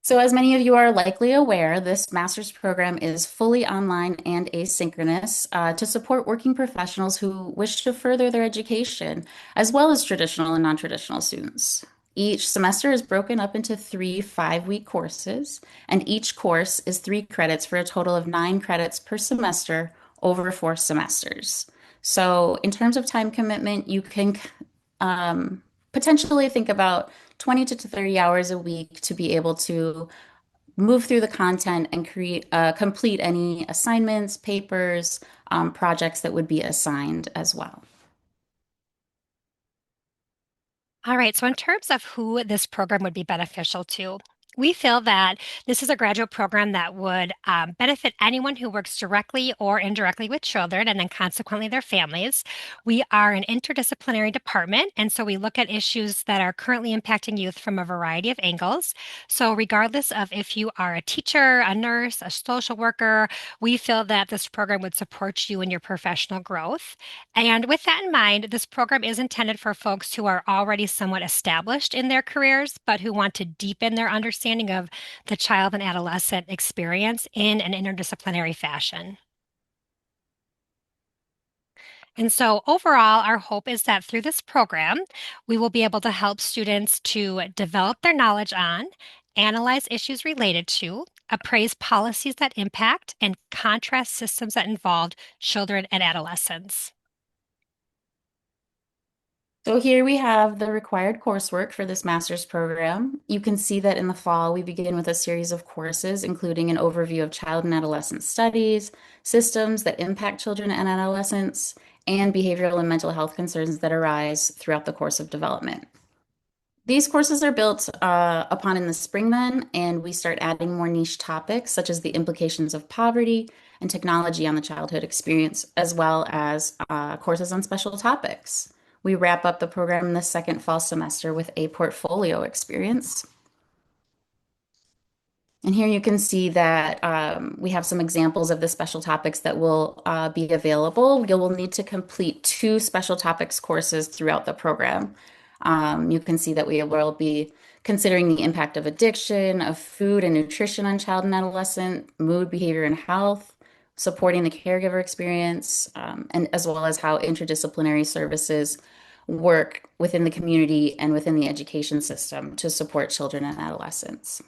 So, as many of you are likely aware, this master's program is fully online and asynchronous to support working professionals who wish to further their education, as well as traditional and non-traditional students. Each semester is broken up into three 5-week courses, and each course is 3 credits for a total of 9 credits per semester over 4 semesters. So, in terms of time commitment, you can potentially think about 20 to 30 hours a week to be able to move through the content and complete any assignments, papers, projects that would be assigned as well. All right, so in terms of who this program would be beneficial to, we feel that this is a graduate program that would benefit anyone who works directly or indirectly with children and then consequently their families. We are an interdisciplinary department, and so we look at issues that are currently impacting youth from a variety of angles. So, regardless of if you are a teacher, a nurse, a social worker, we feel that this program would support you in your professional growth. And with that in mind, this program is intended for folks who are already somewhat established in their careers, but who want to deepen their understanding of the child and adolescent experience in an interdisciplinary fashion. And so, overall, our hope is that through this program, we will be able to help students to develop their knowledge on, analyze issues related to, appraise policies that impact, and contrast systems that involve children and adolescents. So here we have the required coursework for this master's program. You can see that in the fall, we begin with a series of courses, including an overview of child and adolescent studies, systems that impact children and adolescents, and behavioral and mental health concerns that arise throughout the course of development. These courses are built upon in the spring then, and we start adding more niche topics such as the implications of poverty and technology on the childhood experience, as well as courses on special topics. We wrap up the program in the second fall semester with a portfolio experience. And here you can see that we have some examples of the special topics that will be available. You will need to complete 2 special topics courses throughout the program. You can see that we will be considering the impact of addiction, of food and nutrition on child and adolescent, mood, behavior, and health, supporting the caregiver experience, and as well as how interdisciplinary services work within the community and within the education system to support children and adolescents.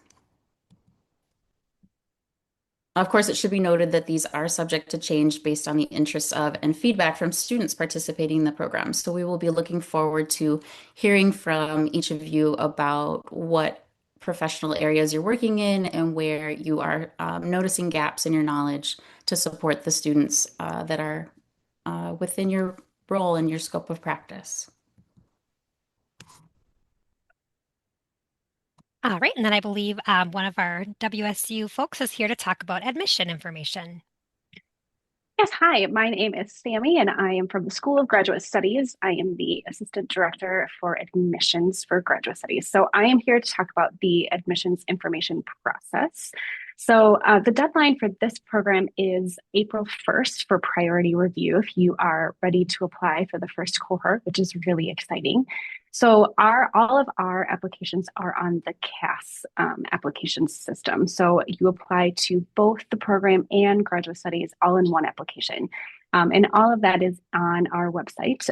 Of course, it should be noted that these are subject to change based on the interests of and feedback from students participating in the program. So we will be looking forward to hearing from each of you about what professional areas you're working in and where you are noticing gaps in your knowledge to support the students that are within your role and your scope of practice. All right, and then I believe one of our WSU folks is here to talk about admission information. Yes, hi, my name is Sammy, and I am from the School of Graduate Studies. I am the Assistant Director for Admissions for Graduate Studies. So I am here to talk about the admissions information process. So the deadline for this program is April 1st for priority review if you are ready to apply for the first cohort, which is really exciting. So all of our applications are on the CAS application system. So you apply to both the program and graduate studies all in one application. And all of that is on our website.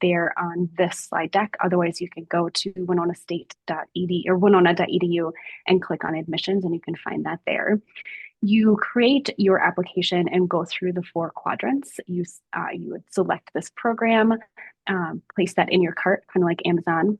They're on this slide deck. Otherwise, you can go to winonastate.edu or winona.edu and click on admissions, and you can find that there. You create your application and go through the 4 quadrants. You would select this program, place that in your cart, kind of like Amazon,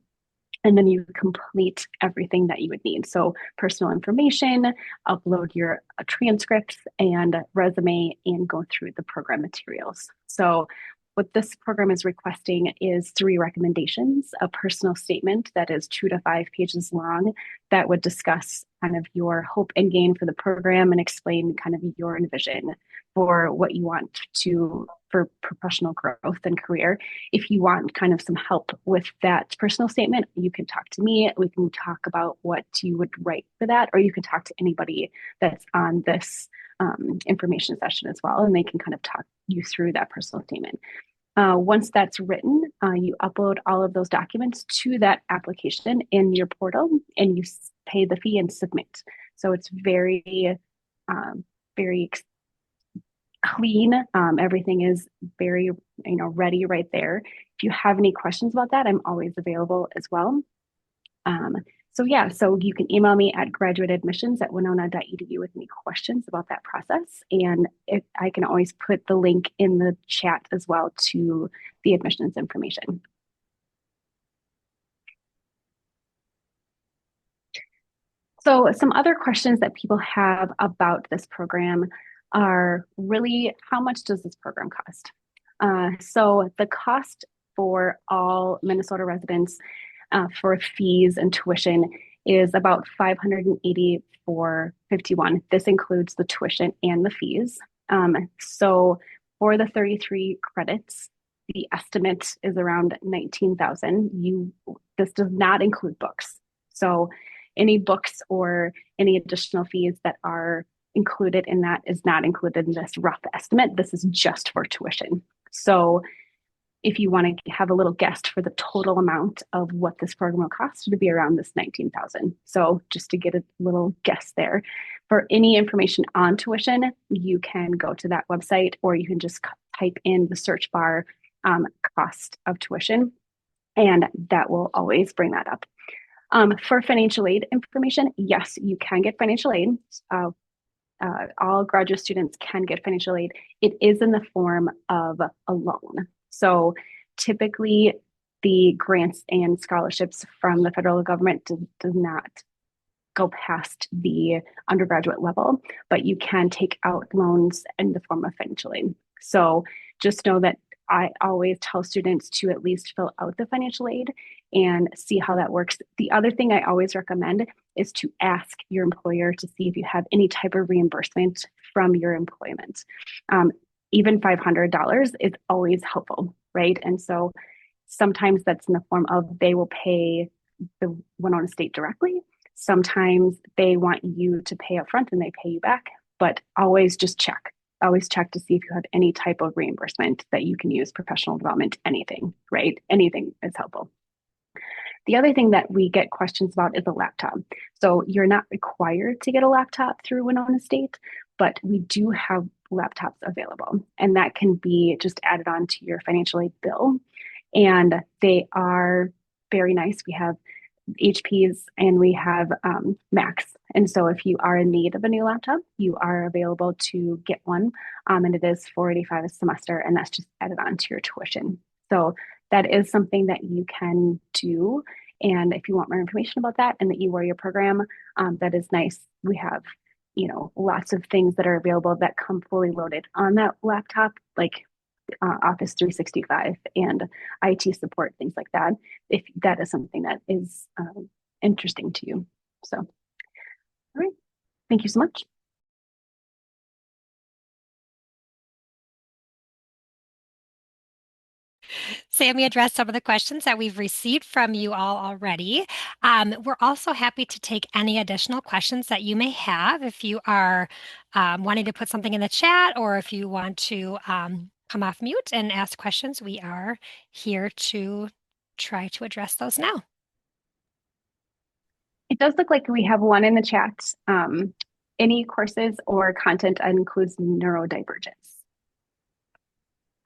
and then you complete everything that you would need. So personal information, upload your transcripts and resume, and go through the program materials. So what this program is requesting is 3 recommendations: a personal statement that is 2 to 5 pages long that would discuss kind of your hope and gain for the program and explain kind of your vision for what you want to for professional growth and career. If you want kind of some help with that personal statement, you can talk to me. We can talk about what you would write for that, or you can talk to anybody that's on this information session as well, and they can kind of talk you through that personal statement. Once that's written, you upload all of those documents to that application in your portal, and you pay the fee and submit. So it's um, very clean. Everything is very, ready right there. If you have any questions about that, I'm always available as well. Um, so yeah, so you can email me at graduateadmissions@winona.edu with any questions about that process. And I can always put the link in the chat as well to the admissions information. So some other questions that people have about this program are really, how much does this program cost? So the cost for all Minnesota residents for fees and tuition is about $584.51. This includes the tuition and the fees. So for the 33 credits, the estimate is around 19,000. This does not include books. So any books or any additional fees that are included in that is not included in this rough estimate. This is just for tuition. So if you want to have a little guess for the total amount of what this program will cost, it would be around this 19,000. So just to get a little guess there. For any information on tuition, you can go to that website, or you can just type in the search bar cost of tuition, and that will always bring that up. For financial aid information, yes, you can get financial aid. All graduate students can get financial aid. It is in the form of a loan. So typically, the grants and scholarships from the federal government does not go past the undergraduate level, but you can take out loans in the form of financial aid. So just know that I always tell students to at least fill out the financial aid and see how that works. The other thing I always recommend is to ask your employer to see if you have any type of reimbursement from your employment. Even $500 is always helpful, right? And so sometimes that's in the form of they will pay the Winona State directly. Sometimes they want you to pay upfront and they pay you back, but always just check. Always check to see if you have any type of reimbursement that you can use, professional development, anything, right? Anything is helpful. The other thing that we get questions about is a laptop. So you're not required to get a laptop through Winona State, but we do have laptops available, and that can be just added on to your financial aid bill. And they are very nice. We have HPs and we have Macs. And so if you are in need of a new laptop, you are available to get one. And it is $485 a semester, and that's just added on to your tuition. So that is something that you can do. And if you want more information about that and the eWarrior program, that is nice. We have, lots of things that are available that come fully loaded on that laptop, like Office 365 and IT support, things like that, if that is something that is interesting to you. So, all right. Thank you so much. Sammy addressed some of the questions that we've received from you all already. We're also happy to take any additional questions that you may have if you are wanting to put something in the chat, or if you want to come off mute and ask questions. We are here to try to address those now. It does look like we have one in the chat. Any courses or content that includes neurodivergence?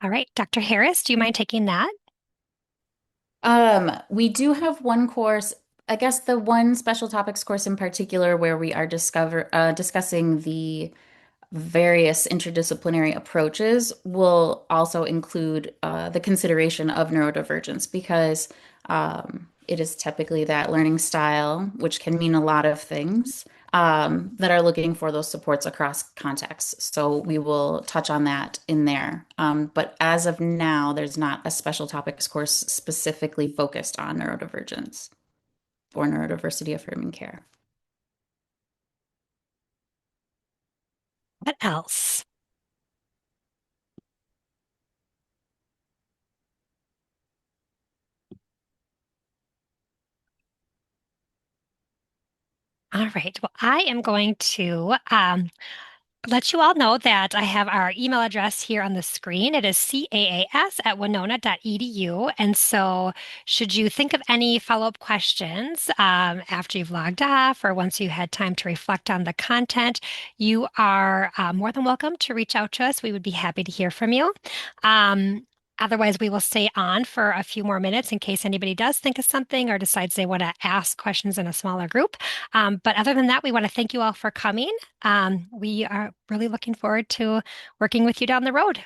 All right, Dr. Harris, do you mind taking that? We do have one course, I guess the one special topics course in particular where we are discussing the various interdisciplinary approaches will also include the consideration of neurodivergence because it is typically that learning style, which can mean a lot of things, that are looking for those supports across contexts. So we will touch on that in there. But as of now, there's not a special topics course specifically focused on neurodivergence or neurodiversity affirming care. What else? All right. Well, I am going to let you all know that I have our email address here on the screen. It is caas@winona.edu. And so, should you think of any follow-up questions after you've logged off or once you had time to reflect on the content, you are more than welcome to reach out to us. We would be happy to hear from you. Otherwise, we will stay on for a few more minutes in case anybody does think of something or decides they want to ask questions in a smaller group. But other than that, we want to thank you all for coming. We are really looking forward to working with you down the road.